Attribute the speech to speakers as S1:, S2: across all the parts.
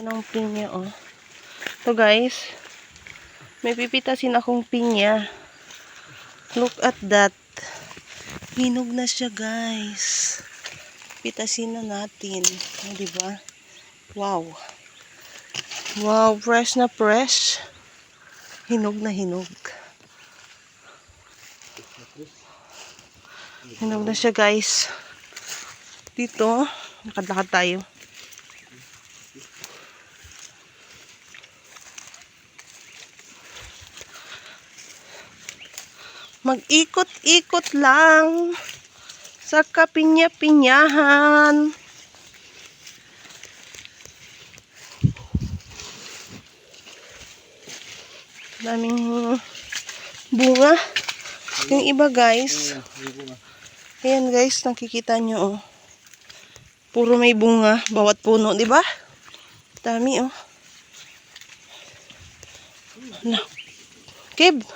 S1: ng pinya, oh. So guys, may pipitasin akong pinya. Look at that. Hinog na siya, guys. Pitasin na natin. Oh, diba? Wow. Wow, fresh na fresh. Hinog na hinog. Hinog na siya, guys. Dito, lakad-lakad tayo. Mag-ikot-ikot lang sa kapinya-pinyahan. Daming bunga. Yung iba, guys. Ayan, guys, nakikita nyo, oh. Puro may bunga, bawat puno, di ba? Dami, oh. Na. Kib,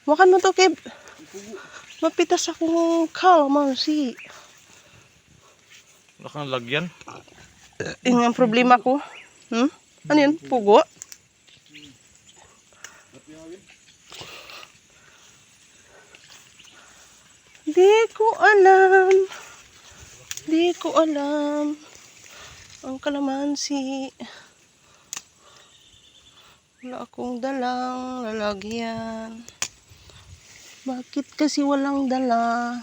S1: makan mo to, Kib. Mapitas akong kalamansi.
S2: Wala kang lagyan.
S1: Yung ang problema ko. Ano yun? Pugo? Di ko alam. Di ko alam. Ang kalamansi. Wala akong dalang lalagyan. Bakit kasi walang dala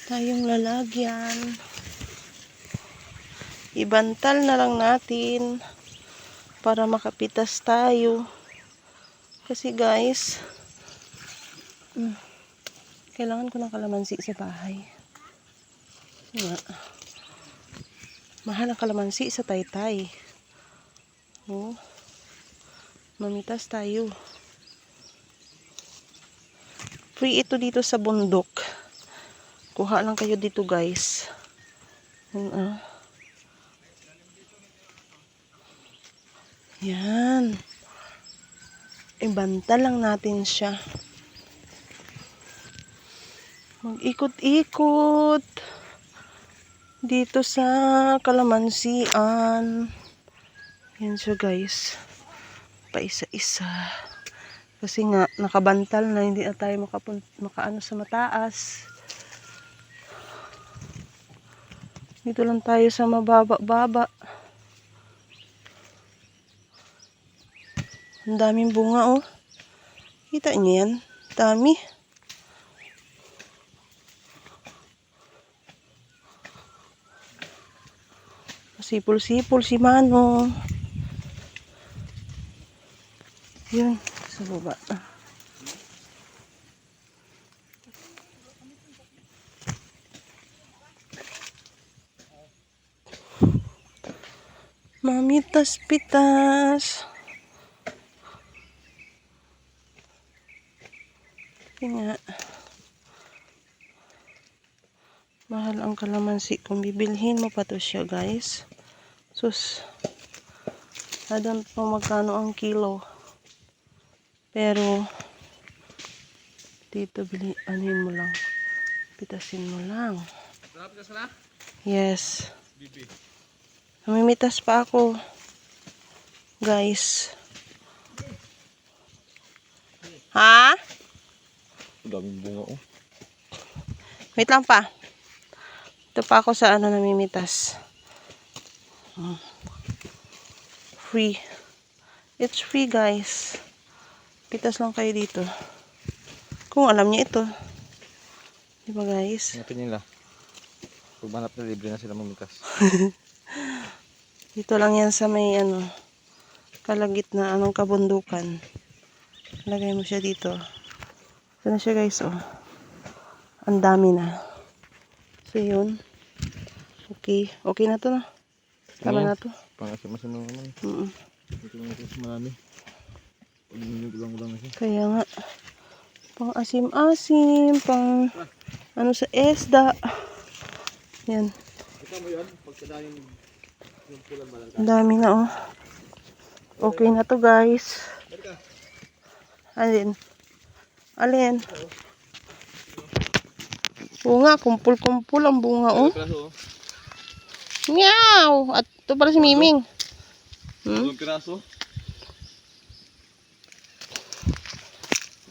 S1: tayong lalagyan? Ibantal na lang natin para makapitas tayo. Kasi guys, kailangan ko ng kalamansi sa bahay. Nga. Mahal ang kalamansi sa Taytay. Oh. Mamitas tayo. Free ito dito sa bundok. Kuha lang kayo dito, guys. Yan. Ibanta lang natin siya. Mag-ikot-ikot dito sa kalamansian. Yan siya, guys. Paisa-isa. Kasi nga, nakabantal na, hindi na tayo makaano sa mataas. Dito lang tayo sa mababa-baba. Ang daming bunga, oh. Kita niyo yan? Dami. Sipol-sipol si Mano. Yun, sa baba. Mamitas-pitas. Nga. Mahal ang kalamansi. Kung bibilhin mo pa to siya, guys. Sus. I don't know magkano ang kilo. Pero, dito anuhin mo lang. Pitasin mo lang. Yes. Namimitas pa ako. Guys. Ha?
S2: Daming bunga, oh.
S1: Wait lang pa. Ito pa ako sa namimitas. Free. It's free, guys. Pitas lang kayo dito. Kung alam niya ito. Diba, guys?
S2: Hanapin nila. Pag manap na libre na sila mamitas.
S1: Dito lang yan sa may kalagitnaan ng kabundukan. Lagay mo siya dito. Ito na siya, guys, oh. Ang dami na. So, yun. Okay. Okay na to, no? Tama na to.
S2: Pangasim-asim naman. Ito na ito sa marami. Ulang-ulang na siya.
S1: Kaya nga. Pang asim-asim. Pang ano sa esda. Yan. Ang dami na, oh. Okay na to, guys. Alin? Alin? Bunga, kumpul-kumpul ang bunga, oh. Meow! At ito pala si Miming.
S2: Dalawang piraso.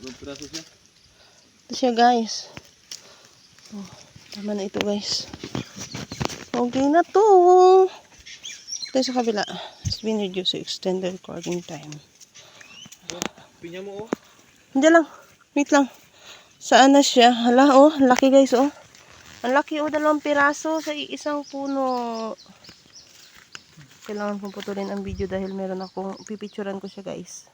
S2: Dalawang piraso siya.
S1: Ito siya guys. Oh, tama na ito guys. Okay na to. Ito sa kabila. It's been reduced to extended recording time.
S2: Oh, pinya mo oh.
S1: Hindi lang. Wait lang. Saan na siya? Hala oh. Laki guys oh. Ang laki oh. 2 piraso sa isang puno. Kailangan kong putulin ang video dahil meron akong pipicturean ko siya guys.